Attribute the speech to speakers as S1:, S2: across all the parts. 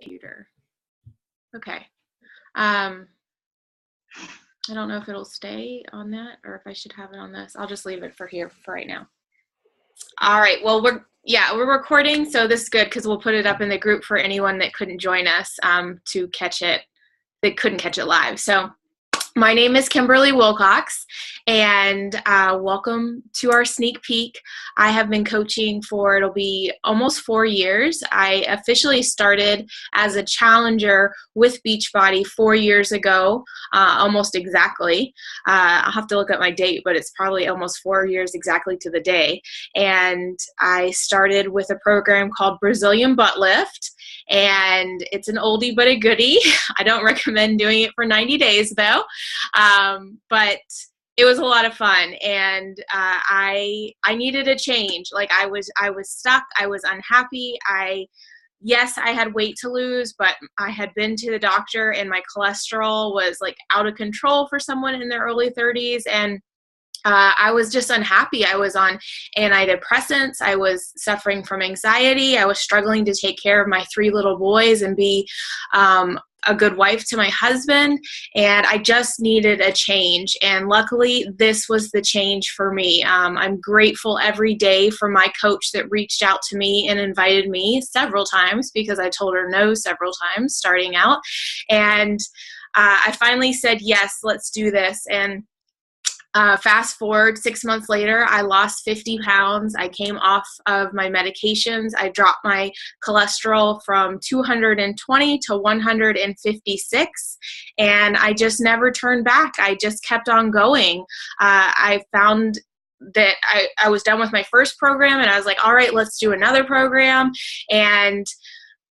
S1: computer. Okay. I don't know if it'll stay on that or if I should have it on this. I'll just leave it for here for right now. All right. Well, we're recording, so this is good because we'll put it up in the group for anyone that couldn't join us to catch it, that couldn't catch it live. So my name is Kimberly Wilcox, and welcome to our sneak peek. I have been coaching for, it'll be almost 4 years. I officially started as a challenger with Beachbody 4 years ago, almost exactly. I'll have to look at my date, but it's probably almost 4 years exactly to the day. And I started with a program called Brazilian Butt Lift, and it's an oldie but a goodie. I don't recommend doing it for 90 days though. But it was a lot of fun, and I needed a change. Like I was stuck. I was unhappy. Yes, I had weight to lose, but I had been to the doctor and my cholesterol was like out of control for someone in their early 30s. And I was just unhappy. I was on antidepressants. I was suffering from anxiety. I was struggling to take care of my 3 little boys and be a good wife to my husband. And I just needed a change. And luckily, this was the change for me. I'm grateful every day for my coach that reached out to me and invited me several times, because I told her no several times starting out. And I finally said, yes, let's do this. And fast forward 6 months later, I lost 50 pounds. I came off of my medications. I dropped my cholesterol from 220 to 156, and I just never turned back. I just kept on going. I found that I was done with my first program, and I was like, all right, let's do another program. And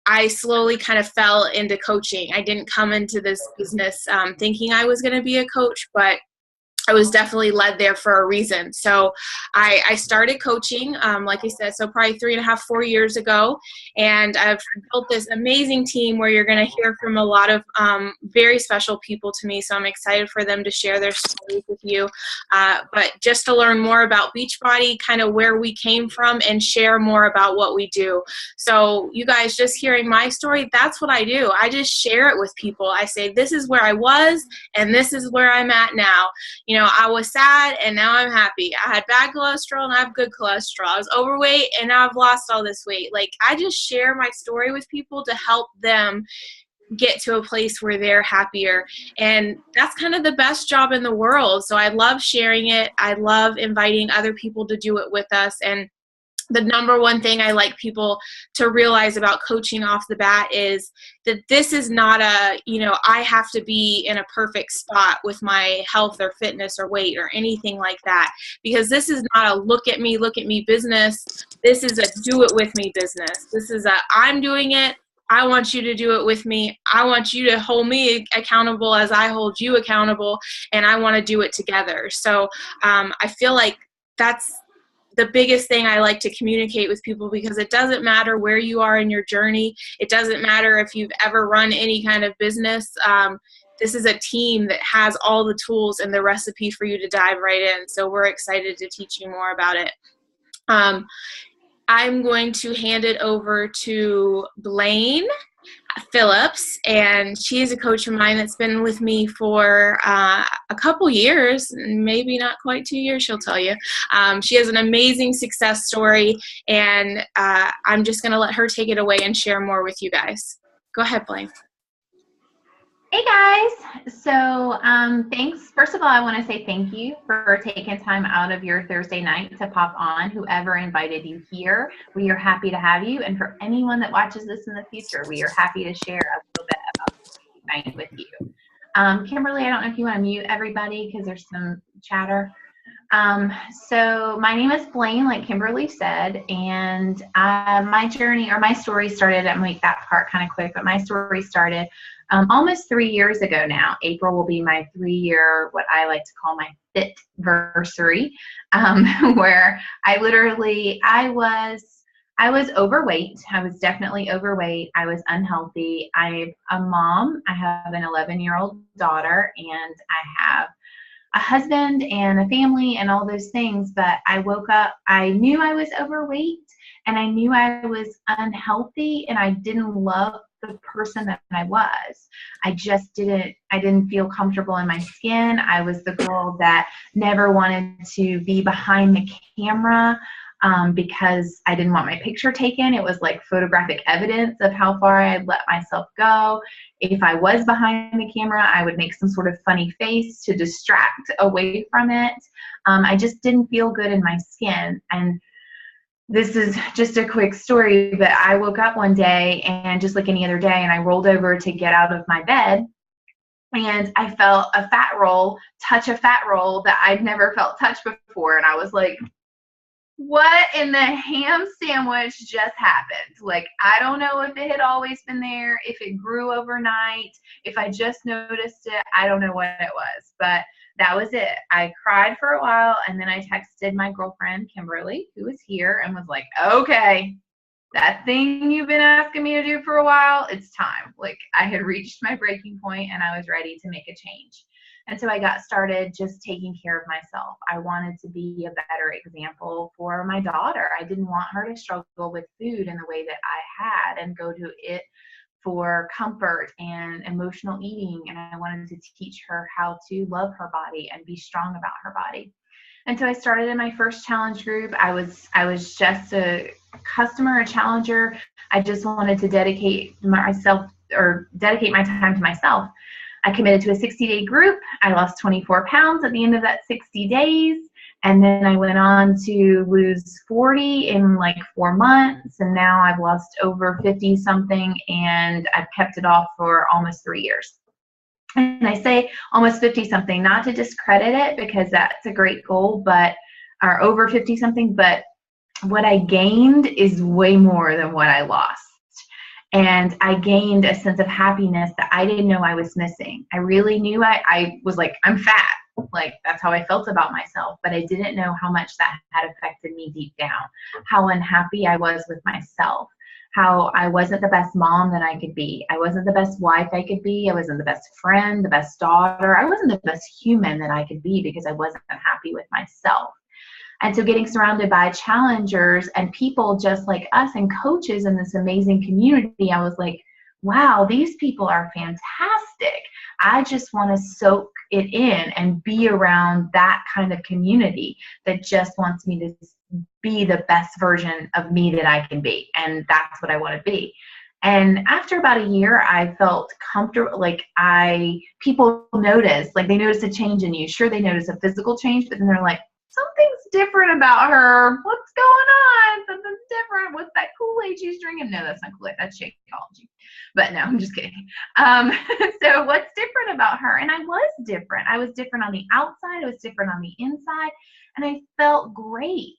S1: I slowly kind of fell into coaching. I didn't come into this business thinking I was going to be a coach, but I was definitely led there for a reason. So I started coaching, like I said, so probably 3.5, 4 years ago. And I've built this amazing team where you're going to hear from a lot of very special people to me. So I'm excited for them to share their stories with you. But just to learn more about Beachbody, kind of where we came from, and share more about what we do. So you guys just hearing my story, that's what I do. I just share it with people. I say, this is where I was, and this is where I'm at now. You know, I was sad and now I'm happy. I had bad cholesterol and I have good cholesterol. I was overweight and now I've lost all this weight. Like, I just share my story with people to help them get to a place where they're happier. And that's kind of the best job in the world. So I love sharing it. I love inviting other people to do it with us. And the number one thing I like people to realize about coaching off the bat is that this is not a, I have to be in a perfect spot with my health or fitness or weight or anything like that, because this is not a look at me business. This is a do it with me business. This is I'm doing it. I want you to do it with me. I want you to hold me accountable as I hold you accountable, and I want to do it together. So I feel like that's the biggest thing I like to communicate with people, because it doesn't matter where you are in your journey. It doesn't matter if you've ever run any kind of business. This is a team that has all the tools and the recipe for you to dive right in. So we're excited to teach you more about it. I'm going to hand it over to Blaine Phillips, and she is a coach of mine that's been with me for a couple years, maybe not quite 2 years, she'll tell you. She has an amazing success story, and I'm just going to let her take it away and share more with you guys. Go ahead, Blaine.
S2: Hey guys, so thanks. First of all, I want to say thank you for taking time out of your Thursday night to pop on. Whoever invited you here, we are happy to have you. And for anyone that watches this in the future, we are happy to share a little bit about Beachbody with you. Kimberly, I don't know if you want to mute everybody because there's some chatter. So my name is Blaine, like Kimberly said, and my journey or my story started, I'm going to make that part kind of quick, but my story started almost 3 years ago now. April will be my 3-year, what I like to call my fit-versary, where I was overweight. I was definitely overweight. I was unhealthy. I'm a mom. I have an 11-year-old daughter, and I have a husband and a family and all those things. But I woke up, I knew I was overweight, and I knew I was unhealthy, and I didn't love the person that I was. I didn't feel comfortable in my skin. I was the girl that never wanted to be behind the camera because I didn't want my picture taken. It was like photographic evidence of how far I had let myself go. If I was behind the camera, I would make some sort of funny face to distract away from it. I just didn't feel good in my skin. And this is just a quick story, but I woke up one day and just like any other day, and I rolled over to get out of my bed, and I felt a fat roll touch a fat roll that I'd never felt touched before. And I was like, what in the ham sandwich just happened? Like, I don't know if it had always been there, if it grew overnight, if I just noticed it. I don't know what it was, but that was it. I cried for a while, and then I texted my girlfriend, Kimberly, who was here, and was like, okay, that thing you've been asking me to do for a while, it's time. Like, I had reached my breaking point, and I was ready to make a change. And so I got started just taking care of myself. I wanted to be a better example for my daughter. I didn't want her to struggle with food in the way that I had and go to it for comfort and emotional eating. And I wanted to teach her how to love her body and be strong about her body. And so I started in my first challenge group. I was just a customer, a challenger. I just wanted to dedicate my time to myself. I committed to a 60-day group. I lost 24 pounds at the end of that 60 days. And then I went on to lose 40 in like 4 months. And now I've lost over 50 something, and I've kept it off for almost 3 years. And I say almost 50 something, not to discredit it, because that's a great goal, or over 50 something, but what I gained is way more than what I lost. And I gained a sense of happiness that I didn't know I was missing. I really knew I was like, I'm fat. Like, that's how I felt about myself. But I didn't know how much that had affected me deep down, how unhappy I was with myself, how I wasn't the best mom that I could be. I wasn't the best wife I could be. I wasn't the best friend, the best daughter. I wasn't the best human that I could be because I wasn't happy with myself. And so getting surrounded by challengers and people just like us and coaches in this amazing community, I was like, wow, these people are fantastic. I just want to soak it in and be around that kind of community that just wants me to be the best version of me that I can be. And that's what I want to be. And after about a year, I felt comfortable. Like, people notice, like, they notice a change in you. Sure, they notice a physical change, but then they're like, something's different about her. What's going on? Something's different. What's that Kool-Aid she's drinking? No, that's not Kool-Aid. That's Shakeology. But no, I'm just kidding. So what's different about her? And I was different. I was different on the outside. I was different on the inside. And I felt great.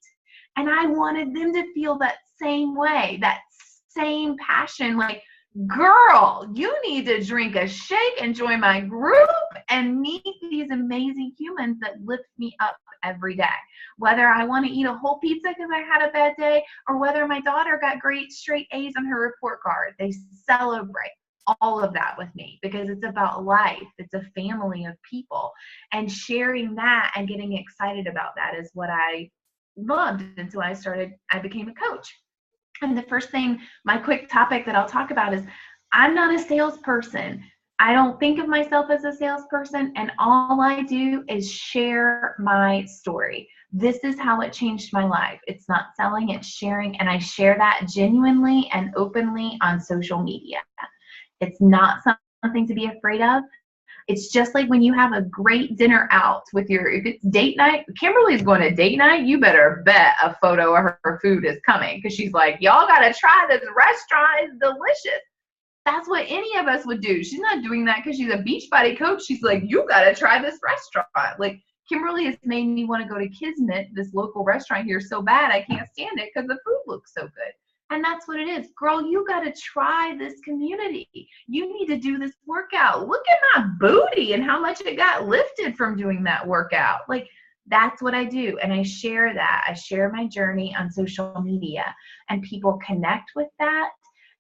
S2: And I wanted them to feel that same way, that same passion. Like, girl, you need to drink a shake and join my group and meet these amazing humans that lift me up every day. Whether I want to eat a whole pizza because I had a bad day, or whether my daughter got great straight A's on her report card, they celebrate all of that with me because it's about life. It's a family of people, and sharing that and getting excited about that is what I loved. And so I became a coach. And the first thing, my quick topic that I'll talk about is, I'm not a salesperson. I don't think of myself as a salesperson, and all I do is share my story. This is how it changed my life. It's not selling, it's sharing, and I share that genuinely and openly on social media. It's not something to be afraid of. It's just like when you have a great dinner out with if it's date night, Kimberly's going to date night, you better bet a photo of her food is coming, because she's like, y'all got to try this restaurant. It's delicious. That's what any of us would do. She's not doing that because she's a Beachbody coach. She's like, you got to try this restaurant. Like, Kimberly has made me want to go to Kismet, this local restaurant here, so bad I can't stand it because the food looks so good. And that's what it is. Girl, you got to try this community. You need to do this workout. Look at my booty and how much it got lifted from doing that workout. Like, that's what I do. And I share that. I share my journey on social media, and people connect with that,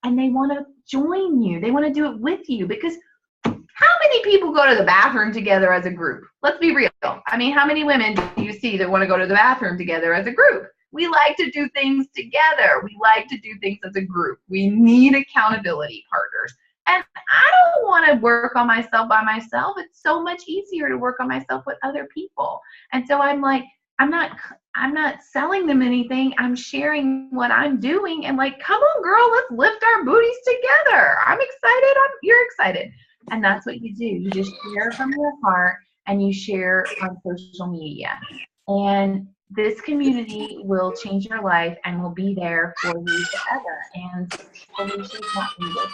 S2: and they want to join you. They want to do it with you, because how many people go to the bathroom together as a group? Let's be real. I mean, how many women do you see that want to go to the bathroom together as a group? We like to do things together. We like to do things as a group. We need accountability partners. And I don't want to work on myself by myself. It's so much easier to work on myself with other people. And so I'm like, I'm not selling them anything. I'm sharing what I'm doing and like, come on, girl, let's lift our booties together. I'm excited. You're excited. And that's what you do. You just share from your heart and you share on social media. And this community will change your life and will be there for you forever. And solutions not needed.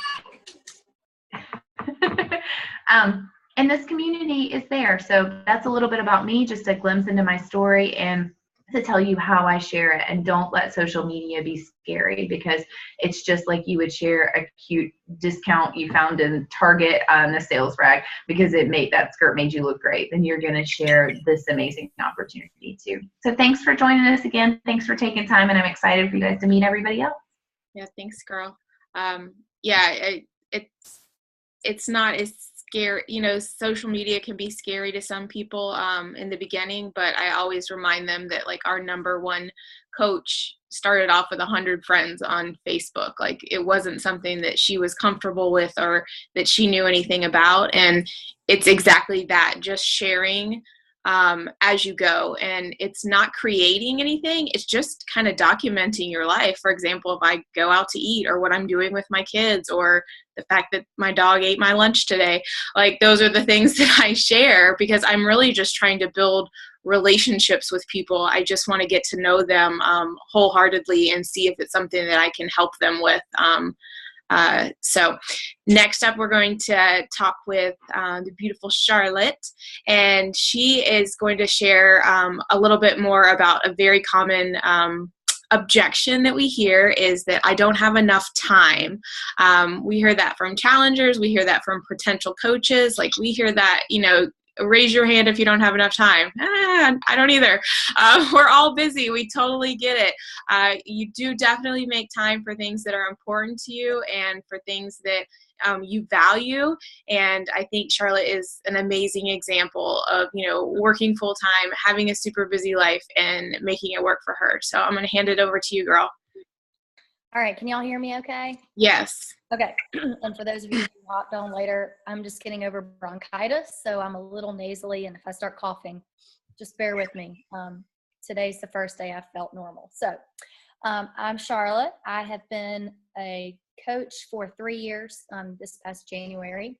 S2: And this community is there. So that's a little bit about me, just a glimpse into my story and to tell you how I share it. And don't let social media be scary, because it's just like you would share a cute discount you found in Target on a sales rack because that skirt made you look great. Then you're going to share this amazing opportunity too. So thanks for joining us again. Thanks for taking time. And I'm excited for you guys to meet everybody else.
S1: Yeah, thanks, girl. It's not as scary. Social media can be scary to some people in the beginning, but I always remind them that like our number one coach started off with 100 friends on Facebook. Like it wasn't something that she was comfortable with or that she knew anything about. And it's exactly that, just sharing as you go. And it's not creating anything. It's just kind of documenting your life. For example, if I go out to eat, or what I'm doing with my kids, or the fact that my dog ate my lunch today, like those are the things that I share, because I'm really just trying to build relationships with people. I just want to get to know them wholeheartedly and see if it's something that I can help them with. So next up, we're going to talk with the beautiful Charlotte, and she is going to share a little bit more about a very common objection that we hear, is that I don't have enough time. We hear that from challengers. We hear that from potential coaches. Like we hear that, raise your hand if you don't have enough time. I don't either. We're all busy. We totally get it. You do definitely make time for things that are important to you and for things that you value. And I think Charlotte is an amazing example of, working full time, having a super busy life, and making it work for her. So I'm going to hand it over to you, girl.
S3: All right. Can y'all hear me okay?
S1: Yes.
S3: Okay. And for those of you who hopped on later, I'm just getting over bronchitis, so I'm a little nasally, and if I start coughing, just bear with me. Today's the first day I felt normal. So I'm Charlotte. I have been a coach for 3 years this past January.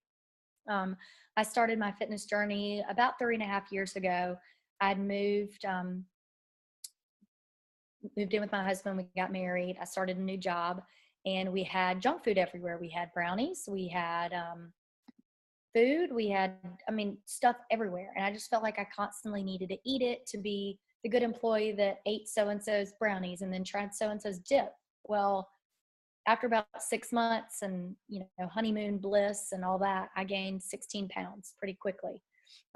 S3: I started my fitness journey about 3.5 years ago. I'd moved in with my husband. We got married. I started a new job, and we had junk food everywhere. We had brownies. We had food. We had, stuff everywhere. And I just felt like I constantly needed to eat it to be the good employee that ate so-and-so's brownies and then tried so-and-so's dip. Well, after about 6 months and, honeymoon bliss and all that, I gained 16 pounds pretty quickly.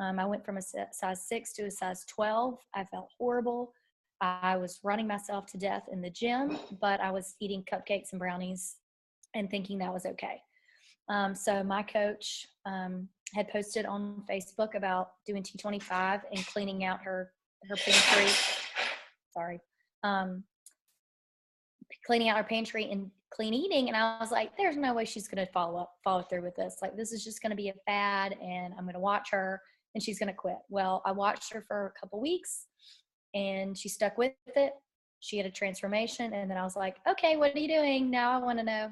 S3: I went from a size 6 to a size 12. I felt horrible. I was running myself to death in the gym, but I was eating cupcakes and brownies and thinking that was okay. So my coach had posted on Facebook about doing T25 and cleaning out her pantry. Cleaning out her pantry and clean eating. And I was like, there's no way she's going to follow through with this. Like, this is just going to be a fad, and I'm going to watch her and she's going to quit. Well, I watched her for a couple weeks, and she stuck with it. She had a transformation. And then I was like, okay, what are you doing? Now I want to know.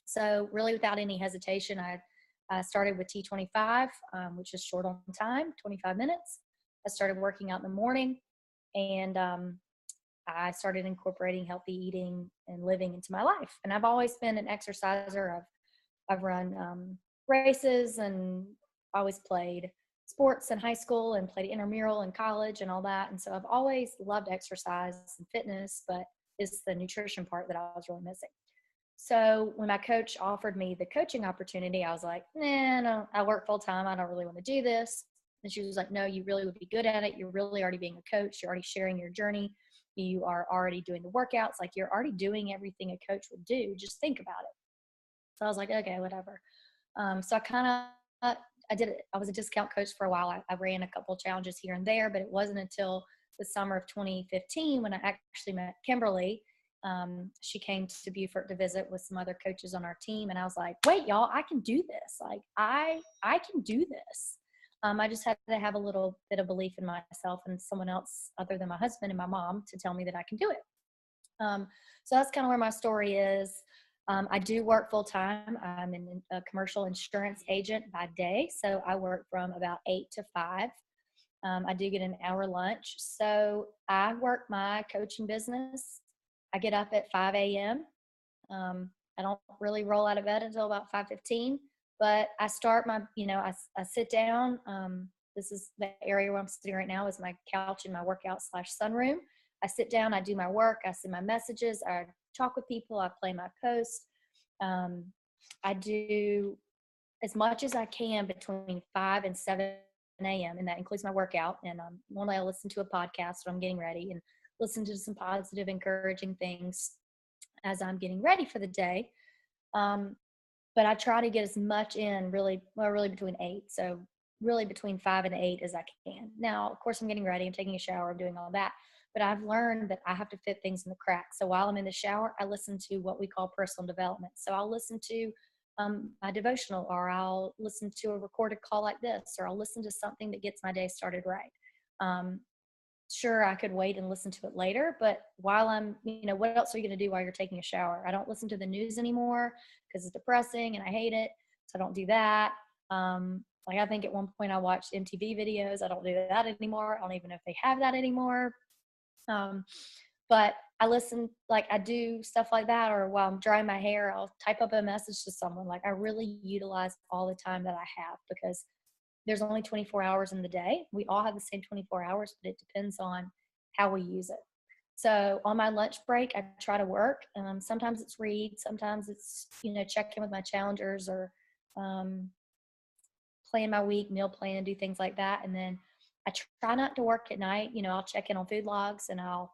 S3: So really, without any hesitation, I started with T25, which is short on time, 25 minutes. I started working out in the morning, and I started incorporating healthy eating and living into my life. And I've always been an exerciser. I've run races and always played sports in high school and played intramural in college and all that. And so I've always loved exercise and fitness, but it's the nutrition part that I was really missing. So when my coach offered me the coaching opportunity, I was like, no, I work full time. I don't really want to do this. And she was like, no, you really would be good at it. You're really already being a coach. You're already sharing your journey. You are already doing the workouts. Like, you're already doing everything a coach would do. Just think about it. So I was like, okay, whatever. So I did it. I was a discount coach for a while. I ran a couple of challenges here and there, but it wasn't until the summer of 2015 when I actually met Kimberly. She came to Beaufort to visit with some other coaches on our team. And I was like, wait, y'all, I can do this. Like, I can do this. I just had to have a little bit of belief in myself and someone else other than my husband and my mom to tell me that I can do it. So that's kind of where my story is. I do work full time. I'm a commercial insurance agent by day. So I work from about 8 to 5. I do get an hour lunch. So I work my coaching business. I get up at 5 a.m. I don't really roll out of bed until about 5:15, but I start my, I sit down. This is the area where I'm sitting right now is my couch in my workout / sunroom. I sit down, I do my work, I send my messages, I talk with people, I play my post. I do as much as I can between 5 and 7 a.m. and that includes my workout. And normally I listen to a podcast when I'm getting ready and listen to some positive, encouraging things as I'm getting ready for the day. But I try to get as much in really between 8. So really between 5 and 8 as I can. Now, of course, I'm getting ready, I'm taking a shower, I'm doing all that. But I've learned that I have to fit things in the cracks. So while I'm in the shower, I listen to what we call personal development. So I'll listen to my devotional, or I'll listen to a recorded call like this, or I'll listen to something that gets my day started right. Sure, I could wait and listen to it later, but while I'm, what else are you going to do while you're taking a shower? I don't listen to the news anymore because it's depressing and I hate it. So I don't do that. I think at one point I watched MTV videos. I don't do that anymore. I don't even know if they have that anymore. But I listen, I do stuff like that, or while I'm drying my hair, I'll type up a message to someone. I really utilize all the time that I have because there's only 24 hours in the day. We all have the same 24 hours, but it depends on how we use it. So on my lunch break, I try to work. Sometimes it's read, sometimes it's, check in with my challengers or plan my week, meal plan, do things like that. And then I try not to work at night. I'll check in on food logs and I'll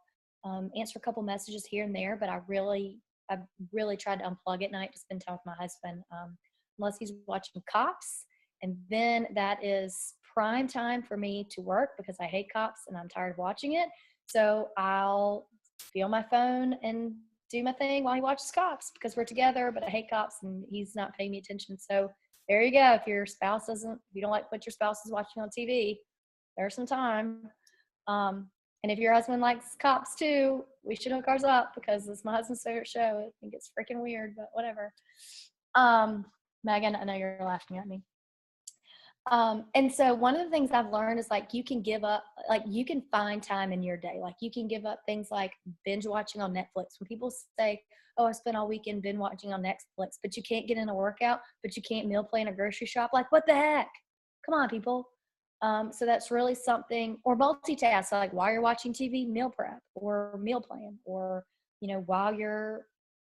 S3: answer a couple messages here and there, but I've really tried to unplug at night to spend time with my husband, unless he's watching Cops. And then that is prime time for me to work because I hate Cops and I'm tired of watching it. So I'll be on my phone and do my thing while he watches Cops because we're together, but I hate Cops and he's not paying me attention. So there you go. If you don't like what your spouse is watching on TV, there's some time. And if your husband likes Cops too, we should hook ours up because it's my husband's favorite show. I think it's freaking weird, but whatever. Megan, I know you're laughing at me. And so one of the things I've learned is you can give up, you can find time in your day. You can give up things like binge watching on Netflix. When people say, oh, I spent all weekend binge watching on Netflix, but you can't get in a workout, but you can't meal plan a grocery shop. What the heck? Come on, people. So that's really something, or multitask, while you're watching TV, meal prep or meal plan, or, while you're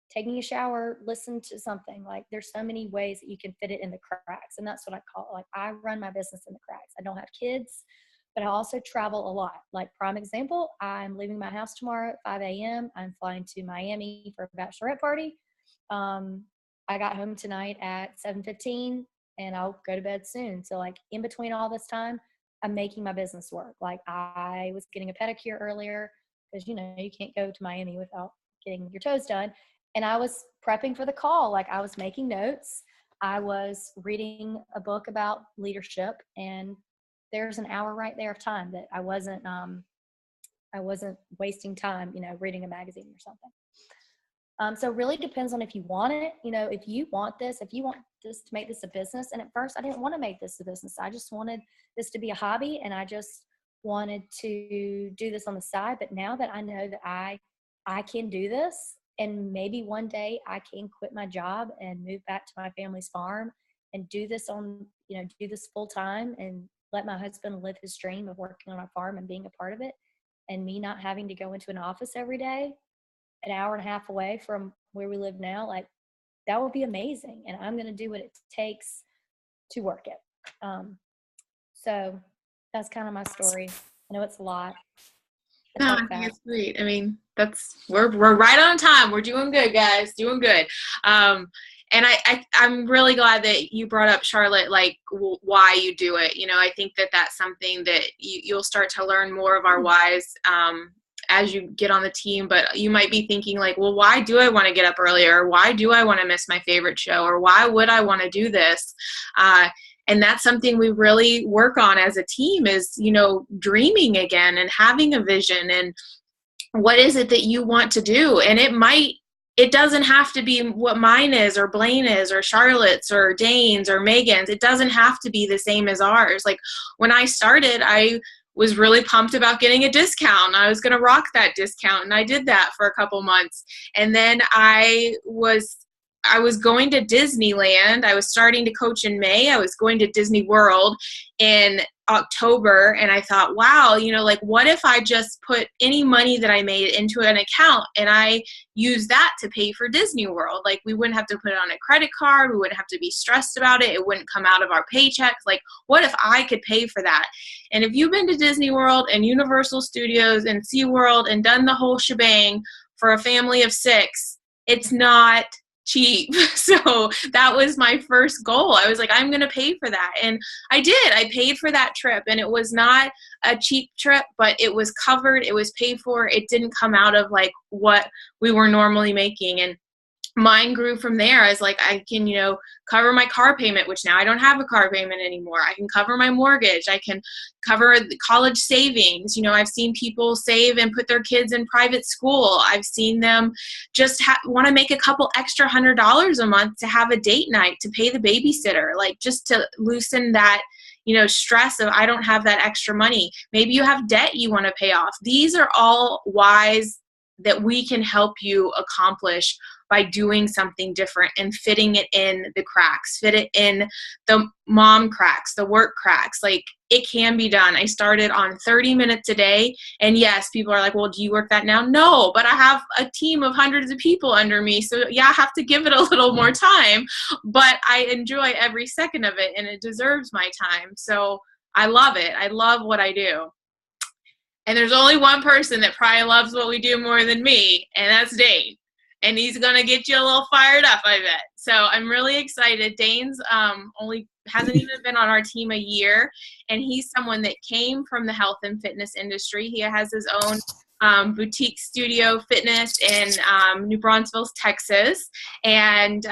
S3: taking a shower, listen to something. There's so many ways that you can fit it in the cracks. And that's what I call it. I run my business in the cracks. I don't have kids, but I also travel a lot. Prime example, I'm leaving my house tomorrow at 5 a.m. I'm flying to Miami for a bachelorette party. I got home tonight at 7:15 and I'll go to bed soon. So in between all this time, I'm making my business work. I was getting a pedicure earlier because, you can't go to Miami without getting your toes done. And I was prepping for the call. I was making notes. I was reading a book about leadership, and there's an hour right there of time that I wasn't wasting time, reading a magazine or something. So it really depends on if you want it. If you want this to make this a business. And at first I didn't want to make this a business. I just wanted this to be a hobby, and I just wanted to do this on the side. But now that I know that I can do this, and maybe one day I can quit my job and move back to my family's farm and do this do this full time and let my husband live his dream of working on a farm and being a part of it, and me not having to go into an office every day, an hour and a half away from where we live now, that would be amazing. And I'm going to do what it takes to work it. So that's kind of my story. I know it's a lot. I
S1: No,
S3: like
S1: I think
S3: that.
S1: it's great. I mean, we're right on time. We're doing good, guys. Doing good. And I'm really glad that you brought up, Charlotte, like why you do it. You know, I think that that's something that you'll start to learn more of our whys as you get on the team. But you might be thinking like, well, why do I want to get up earlier? Or why do I want to miss my favorite show? Or why would I want to do this? And that's something we really work on as a team is, you know, dreaming again and having a vision and what is it that you want to do? And it doesn't have to be what mine is or Blaine is or Charlotte's or Dane's or Megan's. It doesn't have to be the same as ours. Like when I started, I was really pumped about getting a discount. I was going to rock that discount. And I did that for a couple months. And then I was going to Disneyland. I was starting to coach in May. I was going to Disney World in October. And I thought, wow, you know, like what if I just put any money that I made into an account and I use that to pay for Disney World? Like we wouldn't have to put it on a credit card. We wouldn't have to be stressed about it. It wouldn't come out of our paychecks. Like what if I could pay for that? And if you've been to Disney World and Universal Studios and SeaWorld and done the whole shebang for a family of 6, it's not cheap. So that was my first goal. I was like, I'm going to pay for that. And I did. I paid for that trip and it was not a cheap trip, but it was covered. It was paid for. It didn't come out of like what we were normally making. And mine grew from there. I was like, I can, you know, cover my car payment, which now I don't have a car payment anymore. I can cover my mortgage. I can cover the college savings. You know, I've seen people save and put their kids in private school. I've seen them just want to make a couple extra $100 a month to have a date night, to pay the babysitter, like just to loosen that, you know, stress of I don't have that extra money. Maybe you have debt you want to pay off. These are all whys that we can help you accomplish by doing something different and fitting it in the cracks, fit it in the mom cracks, the work cracks. Like it can be done. I started on 30 minutes a day. And yes, people are like, well, do you work that now? No, but I have a team of hundreds of people under me. So yeah, I have to give it a little more time, but I enjoy every second of it and it deserves my time. So I love it. I love what I do. And there's only one person that probably loves what we do more than me, and that's Dane. And he's going to get you a little fired up, I bet. So I'm really excited. Dane's only hasn't even been on our team a year, and he's someone that came from the health and fitness industry. He has his own boutique studio fitness in New Braunfels, Texas, and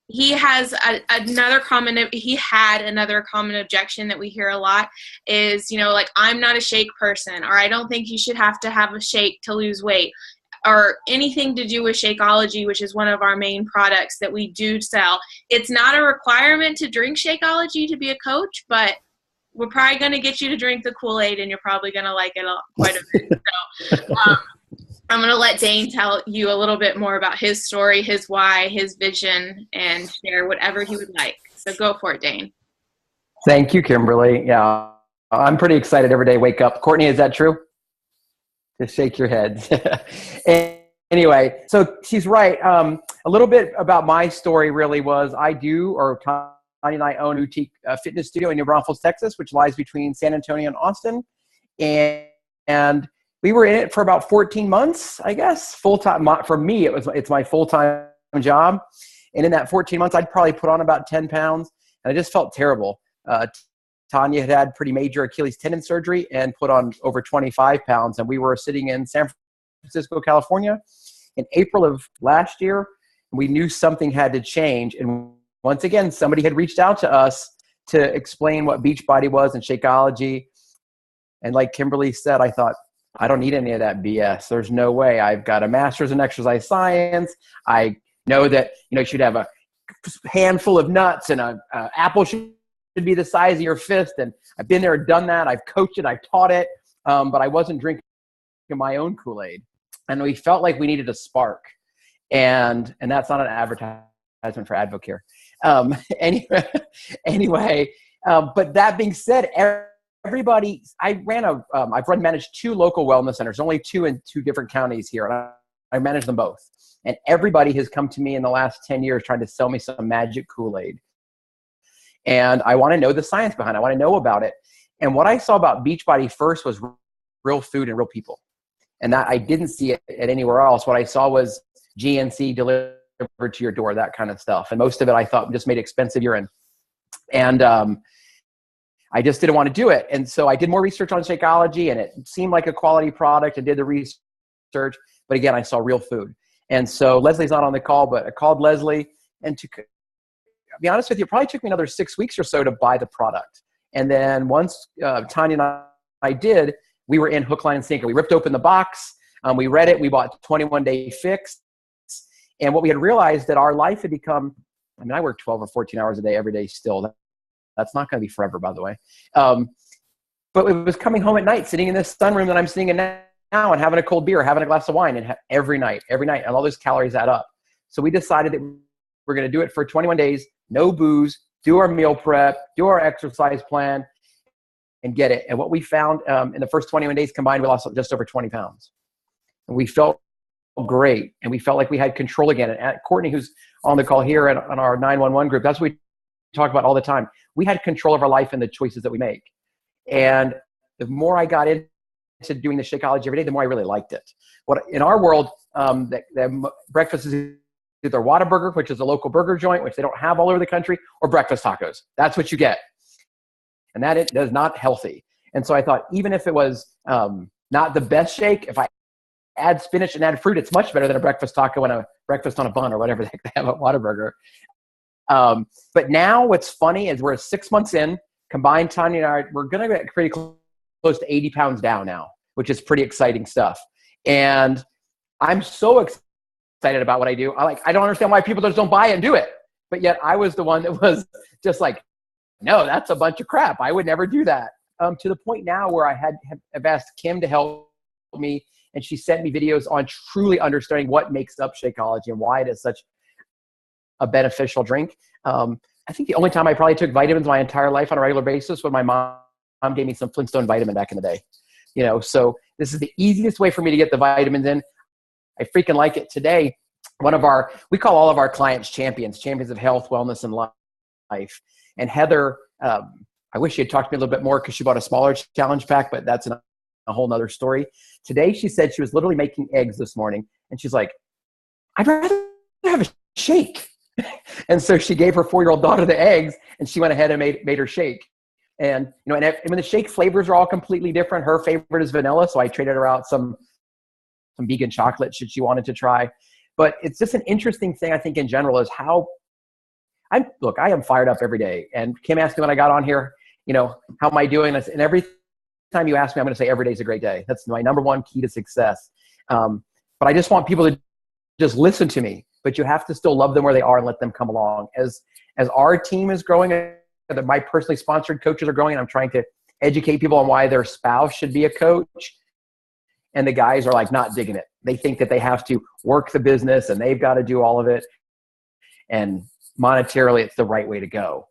S1: he has another common objection that we hear a lot is, you know, like, I'm not a shake person, or I don't think you should have to have a shake to lose weight, or anything to do with Shakeology, which is one of our main products that we do sell. It's not a requirement to drink Shakeology to be a coach, but we're probably going to get you to drink the Kool-Aid, and you're probably going to like it quite a bit. So I'm going to let Dane tell you a little bit more about his story, his why, his vision, and share whatever he would like. So go for it, Dane.
S4: Thank you, Kimberly. Yeah, I'm pretty excited every day. Wake up. Courtney, is that true? Just shake your head. Anyway, so she's right. A little bit about my story really was Tanya and I own a boutique fitness studio in New Braunfels, Texas, which lies between San Antonio and Austin. And we were in it for about 14 months, I guess, full-time. For me, it's my full-time job. And in that 14 months, I'd probably put on about 10 pounds, and I just felt terrible. Tanya had pretty major Achilles tendon surgery and put on over 25 pounds. And we were sitting in San Francisco, California in April of last year. We knew something had to change. And once again, somebody had reached out to us to explain what Beachbody was and Shakeology. And like Kimberly said, I thought, I don't need any of that BS. There's no way. I've got a master's in exercise science. I know that, you should have a handful of nuts, and an apple should be the size of your fist. And I've been there and done that. I've coached it. I've taught it. But I wasn't drinking my own Kool-Aid. And we felt like we needed a spark. And that's not an advertisement for Advocare. Anyway, but that being said, I've managed 2 local wellness centers, only 2 in 2 different counties here. And I manage them both. And everybody has come to me in the last 10 years trying to sell me some magic Kool-Aid. And I want to know the science behind it. I want to know about it. And what I saw about Beachbody first was real food and real people. And that I didn't see it at anywhere else. What I saw was GNC delivered to your door, that kind of stuff. And most of it I thought just made expensive urine. And I just didn't want to do it. And so I did more research on Shakeology, and it seemed like a quality product, and did the research. But again, I saw real food. And so Leslie's not on the call, but I called Leslie, and to be honest with you, it probably took me another 6 weeks or so to buy the product. And then once Tanya and I did, we were in hook, line, and sinker. We ripped open the box. We read it. We bought 21-day fix. And what we had realized that our life had become, I mean, I work 12 or 14 hours a day every day still. That's not going to be forever, by the way. But it was coming home at night, sitting in this sunroom that I'm sitting in now, and having a cold beer, having a glass of wine, and every night, and all those calories add up. So we decided that we're going to do it for 21 days, no booze, do our meal prep, do our exercise plan, and get it. And what we found in the first 21 days combined, we lost just over 20 pounds. And we felt great, and we felt like we had control again. And Courtney, who's on the call here on our 911 group, that's what we talk about all the time. We had control of our life and the choices that we make. And the more I got into doing the Shakeology every day, the more I really liked it. What in our world, the breakfast is either Whataburger, which is a local burger joint, which they don't have all over the country, or breakfast tacos. That's what you get. And that is not healthy. And so I thought, even if it was not the best shake, if I add spinach and add fruit, it's much better than a breakfast taco and a breakfast on a bun or whatever they have at Whataburger. But now what's funny is we're 6 months in, combined Tanya and I, we're going to get pretty close to 80 pounds down now, which is pretty exciting stuff. And I'm so excited about what I do. I don't understand why people just don't buy it and do it. But yet I was the one that was just like, no, that's a bunch of crap. I would never do that. To the point now where I have asked Kim to help me, and she sent me videos on truly understanding what makes up Shakeology and why it is such a beneficial drink. I think the only time I probably took vitamins my entire life on a regular basis when my mom gave me some Flintstone vitamin back in the day. So this is the easiest way for me to get the vitamins in. I freaking like it. Today, we call all of our clients champions of health, wellness, and life. And Heather, I wish she had talked to me a little bit more because she bought a smaller challenge pack, but that's a whole nother story. Today, she said she was literally making eggs this morning, and she's like, I'd rather have a shake. And so she gave her 4-year-old daughter the eggs, and she went ahead and made her shake. And and when the shake flavors are all completely different, her favorite is vanilla, so I traded her out some vegan chocolate she wanted to try. But it's just an interesting thing, I think, in general, is how I am fired up every day. And Kim asked me when I got on here, how am I doing this? And every time you ask me, I'm going to say every day is a great day. That's my number one key to success. But I just want people to just listen to me. But you have to still love them where they are and let them come along. As our team is growing, my personally sponsored coaches are growing, and I'm trying to educate people on why their spouse should be a coach. And the guys are like not digging it. They think that they have to work the business and they've got to do all of it. And monetarily, it's the right way to go.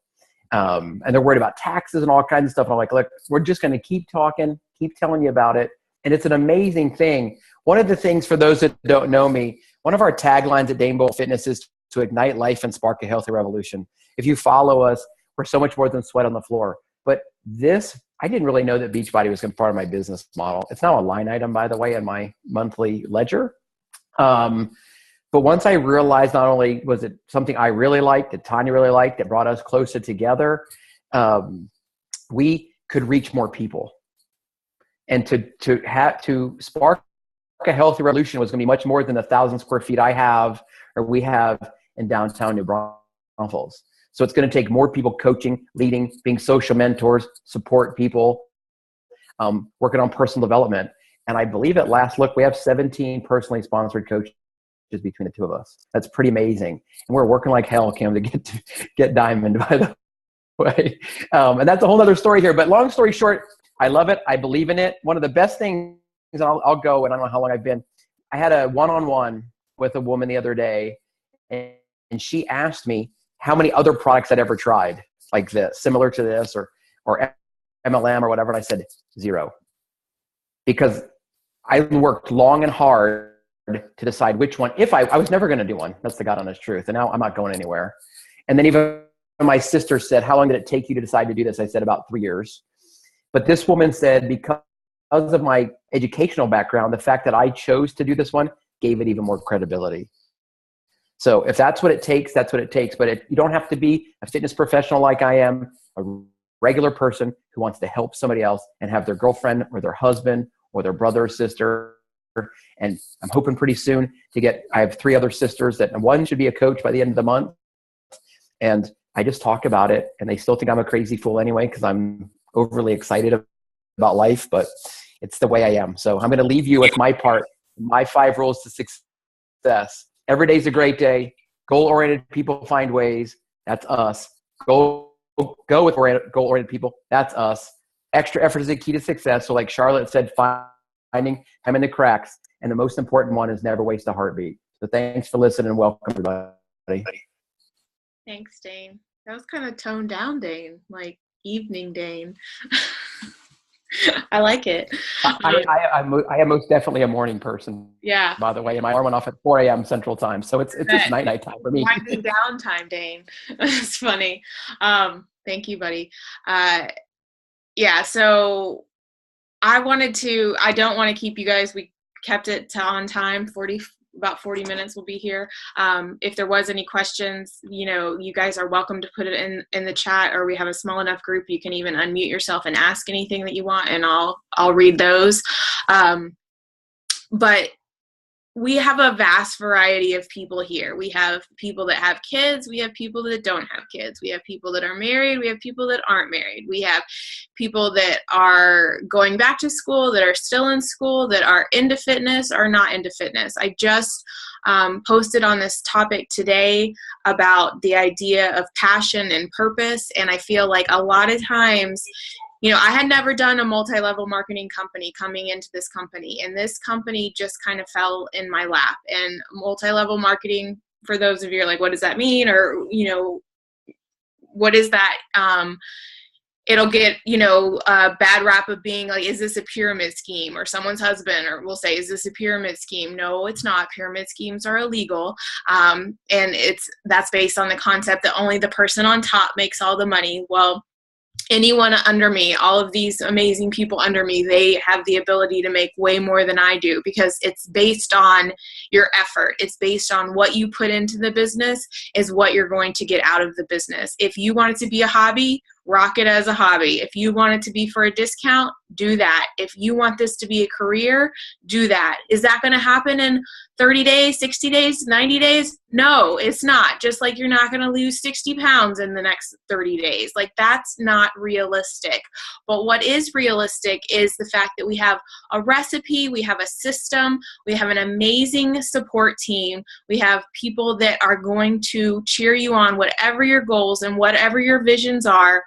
S4: And they're worried about taxes and all kinds of stuff. And I'm like, look, we're just going to keep talking, keep telling you about it. And it's an amazing thing. One of the things, for those that don't know me, one of our taglines at Dane Bowl Fitness is to ignite life and spark a healthy revolution. If you follow us, we're so much more than sweat on the floor. But this, I didn't really know that Beachbody was going to be part of my business model. It's now a line item, by the way, in my monthly ledger. But once I realized not only was it something I really liked, that Tanya really liked, that brought us closer together, we could reach more people. And to spark a healthy revolution was going to be much more than the 1,000 square feet we have in downtown New Braunfels. So it's going to take more people coaching, leading, being social mentors, support people, working on personal development. And I believe at last look, we have 17 personally sponsored coaches between the two of us. That's pretty amazing. And we're working like hell, Kim, to get Diamond, by the way. And that's a whole other story here. But long story short, I love it. I believe in it. One of the best things, and I'll go, and I don't know how long I've been. I had a one-on-one with a woman the other day, and she asked me how many other products I'd ever tried like this, similar to this, or MLM or whatever. And I said 0, because I worked long and hard to decide which one. If I was never going to do one. That's the God honest truth. And now I'm not going anywhere. And then even my sister said, how long did it take you to decide to do this? I said about 3 years. But this woman said, because of my educational background, the fact that I chose to do this one gave it even more credibility. So if that's what it takes, that's what it takes. But you don't have to be a fitness professional like I am, a regular person who wants to help somebody else and have their girlfriend or their husband or their brother or sister. And I'm hoping pretty soon I have 3 other sisters that one should be a coach by the end of the month. And I just talk about it and they still think I'm a crazy fool anyway, because I'm overly excited about life, but it's the way I am. So I'm going to leave you with my 5 rules to success. Every day's a great day. Goal-oriented people find ways. That's us. Go with goal-oriented people. That's us. Extra effort is the key to success. So like Charlotte said, finding time in the cracks. And the most important one is never waste a heartbeat. So thanks for listening and welcome everybody.
S1: Thanks, Dane. That was kind of toned down, Dane, like evening Dane. I like it.
S4: I am most definitely a morning person.
S1: Yeah.
S4: By the way, and my alarm went off at 4 a.m. Central Time, so it's just night time for me.
S1: Winding down time, Dane. That's funny. Thank you, buddy. Yeah. So I don't want to keep you guys. We kept it to on time. About 40 minutes we'll be here. If there was any questions, you guys are welcome to put it in the chat, or we have a small enough group you can even unmute yourself and ask anything that you want, and I'll read those. But we have a vast variety of people here. We have people that have kids. We have people that don't have kids. We have people that are married. We have people that aren't married. We have people that are going back to school, that are still in school, that are into fitness or not into fitness. I just posted on this topic today about the idea of passion and purpose. And I feel like a lot of times, I had never done a multi-level marketing company coming into this company, and this company just kind of fell in my lap. And multi-level marketing, for those of you who are like, what does that mean? Or, what is that? It'll get, a bad rap of being like, is this a pyramid scheme? Or someone's husband or will say, is this a pyramid scheme? No, it's not. Pyramid schemes are illegal. And that's based on the concept that only the person on top makes all the money. Well, anyone under me, all of these amazing people under me, they have the ability to make way more than I do, because it's based on your effort. It's based on what you put into the business is what you're going to get out of the business. If you want it to be a hobby, rock it as a hobby. If you want it to be for a discount, do that. If you want this to be a career, do that. Is that going to happen in 30 days, 60 days, 90 days? No, it's not. Just like you're not going to lose 60 pounds in the next 30 days. Like, that's not realistic. But what is realistic is the fact that we have a recipe, we have a system, we have an amazing support team, we have people that are going to cheer you on, whatever your goals and whatever your visions are.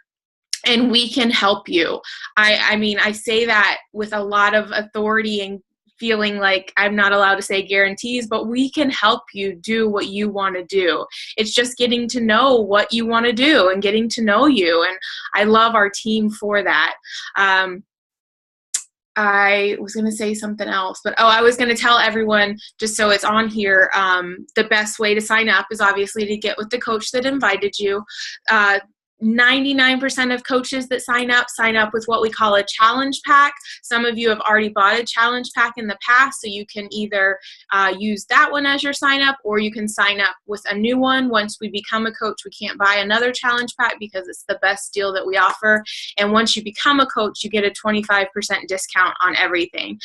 S1: And we can help you. I mean, I say that with a lot of authority and feeling like I'm not allowed to say guarantees, but we can help you do what you want to do. It's just getting to know what you want to do and getting to know you. And I love our team for that. I was going to say something else, but I was going to tell everyone, just so it's on here, the best way to sign up is obviously to get with the coach that invited you. 99% of coaches that sign up with what we call a challenge pack. Some of you have already bought a challenge pack in the past, so you can either use that one as your sign up, or you can sign up with a new one. Once we become a coach, we can't buy another challenge pack because it's the best deal that we offer. And once you become a coach, you get a 25% discount on everything.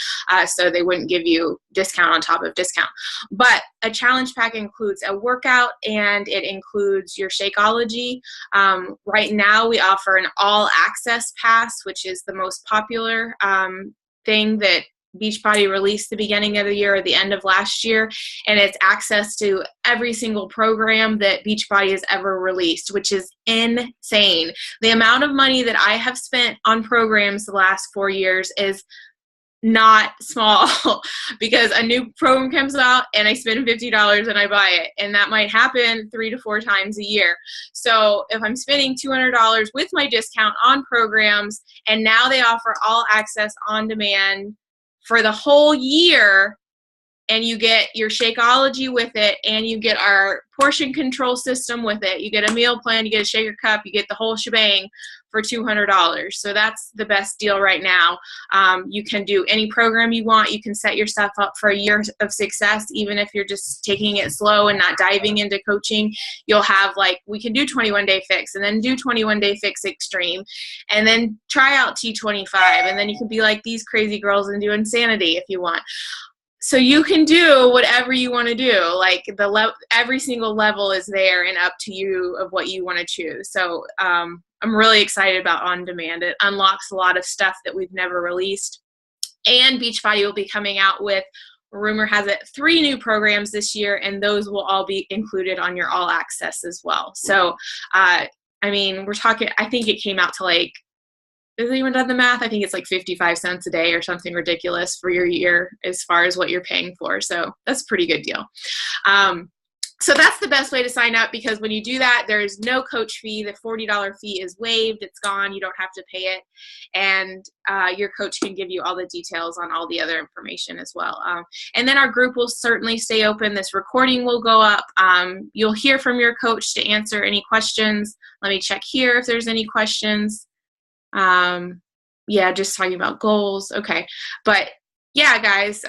S1: So they wouldn't give you discount on top of discount. But a challenge pack includes a workout, and it includes your Shakeology. Right now, we offer an all-access pass, which is the most popular thing that Beachbody released the beginning of the year or the end of last year, and it's access to every single program that Beachbody has ever released, which is insane. The amount of money that I have spent on programs the last 4 years is not small, because a new program comes out and I spend $50 and I buy it, and that might happen 3 to 4 times a year. So if I'm spending $200 with my discount on programs, and now they offer all access on demand for the whole year, and you get your Shakeology with it, and you get our portion control system with it. You get a meal plan, you get a shaker cup, you get the whole shebang for $200. So that's the best deal right now. You can do any program you want. You can set yourself up for a year of success, even if you're just taking it slow and not diving into coaching. You'll have, like, we can do 21-day fix, and then do 21-day fix extreme, and then try out T25, and then you can be like these crazy girls and do insanity if you want. So you can do whatever you want to do. Like, every single level is there and up to you of what you want to choose. So I'm really excited about On Demand. It unlocks a lot of stuff that we've never released. And Beachbody will be coming out with, rumor has it, 3 new programs this year, and those will all be included on your All Access as well. So, I mean, we're talking, I think it came out to, like, has anyone done the math? I think it's like 55 cents a day or something ridiculous for your year as far as what you're paying for. So that's a pretty good deal. So that's the best way to sign up, because when you do that, there is no coach fee. The $40 fee is waived. It's gone. You don't have to pay it. And your coach can give you all the details on all the other information as well. And then our group will certainly stay open. This recording will go up. You'll hear from your coach to answer any questions. Let me check here if there's any questions. Yeah, just talking about goals. Okay. But yeah, guys,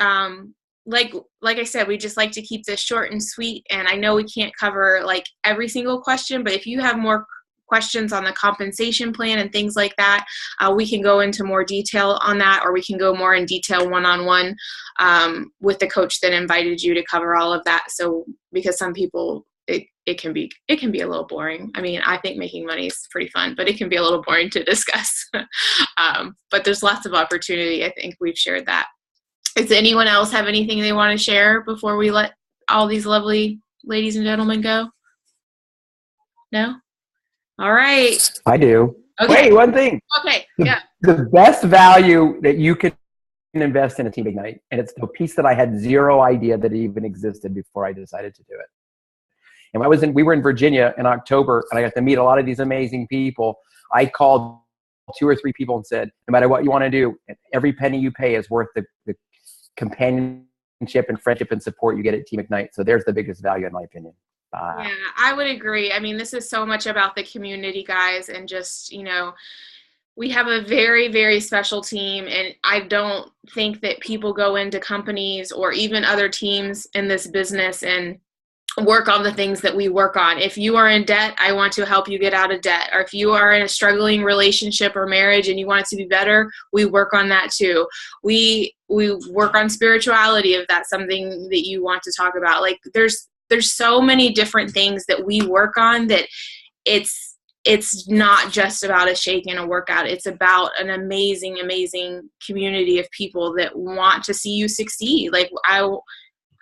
S1: like I said, we just like to keep this short and sweet, and I know we can't cover like every single question, but if you have more questions on the compensation plan and things like that, we can go into more detail on that, or we can go more in detail one-on-one with the coach that invited you to cover all of that. So, because some people, it can be a little boring. I mean, I think making money is pretty fun, but it can be a little boring to discuss. But there's lots of opportunity. I think we've shared that. Does anyone else have anything they want to share before we let all these lovely ladies and gentlemen go? No? All right.
S4: I do.
S1: Okay.
S4: Wait, one thing.
S1: Okay. Yeah.
S4: The best value that you can invest in a Team Ignite, and it's a piece that I had zero idea that it even existed before I decided to do it. And we were in Virginia in October, and I got to meet a lot of these amazing people. I called 2 or 3 people and said, no matter what you want to do, every penny you pay is worth the companionship and friendship and support you get at Team Ignite. So there's the biggest value, in my opinion.
S1: Yeah, I would agree. I mean, this is so much about the community, guys, and just, we have a very, very special team, and I don't think that people go into companies or even other teams in this business and work on the things that we work on. If you are in debt, I want to help you get out of debt. Or if you are in a struggling relationship or marriage and you want it to be better, we work on that too. We work on spirituality if that's something that you want to talk about. Like, there's so many different things that we work on that it's not just about a shake and a workout. It's about an amazing, amazing community of people that want to see you succeed. Like,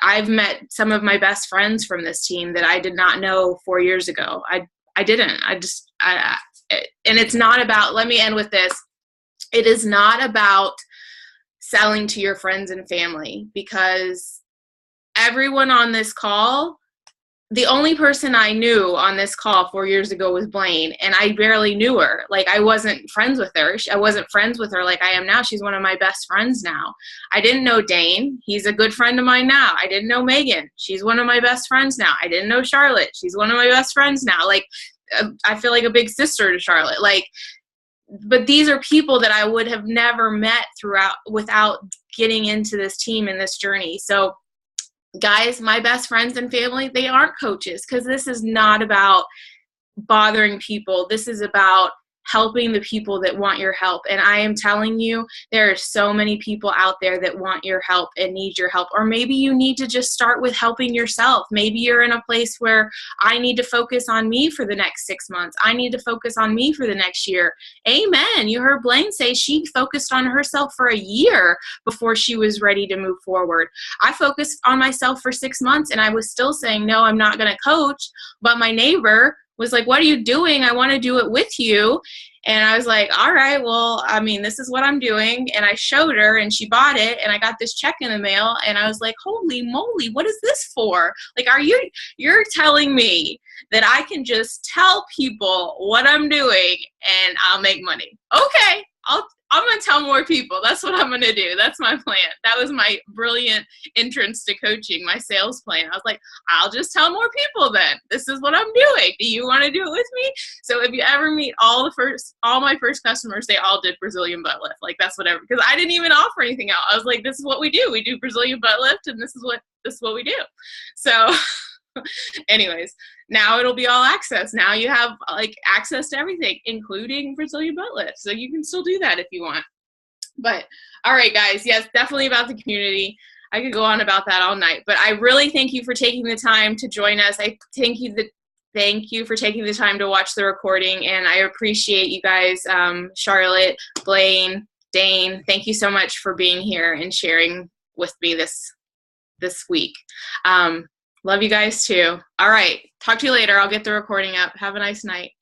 S1: I've met some of my best friends from this team that I did not know 4 years ago. I didn't. And it's not about, let me end with this. It is not about selling to your friends and family, because everyone on this call, the only person I knew on this call 4 years ago was Blaine, and I barely knew her. Like, I wasn't friends with her. I wasn't friends with her like I am now. She's one of my best friends now. I didn't know Dane. He's a good friend of mine now. I didn't know Megan. She's one of my best friends now. I didn't know Charlotte. She's one of my best friends now. Like, I feel like a big sister to Charlotte. Like, but these are people that I would have never met without getting into this team and this journey. So, guys, my best friends and family, they aren't coaches, because this is not about bothering people. This is about helping the people that want your help. And I am telling you, there are so many people out there that want your help and need your help. Or maybe you need to just start with helping yourself. Maybe you're in a place where I need to focus on me for the next 6 months. I need to focus on me for the next year. Amen. You heard Blaine say she focused on herself for a year before she was ready to move forward. I focused on myself for 6 months, and I was still saying, no, I'm not going to coach. But my neighbor was like, what are you doing? I want to do it with you. And I was like, all right, well, I mean, this is what I'm doing. And I showed her, and she bought it, and I got this check in the mail, and I was like, holy moly, what is this for? Like, you're telling me that I can just tell people what I'm doing and I'll make money? Okay, I'm going to tell more people. That's what I'm going to do. That's my plan. That was my brilliant entrance to coaching, my sales plan. I was like, I'll just tell more people then. This is what I'm doing. Do you want to do it with me? So if you ever meet all my first customers, they all did Brazilian butt lift. Like that's whatever, because I didn't even offer anything out. I was like, this is what we do. We do Brazilian butt lift, and this is what we do. So anyways, now it'll be all access. Now you have like access to everything, including Brazilian butt lift. So you can still do that if you want. But all right, guys, yes, definitely about the community. I could go on about that all night, but I really thank you for taking the time to join us. I thank you for taking the time to watch the recording, and I appreciate you guys, Charlotte, Blaine, Dane. Thank you so much for being here and sharing with me this week. Love you guys too. All right. Talk to you later. I'll get the recording up. Have a nice night.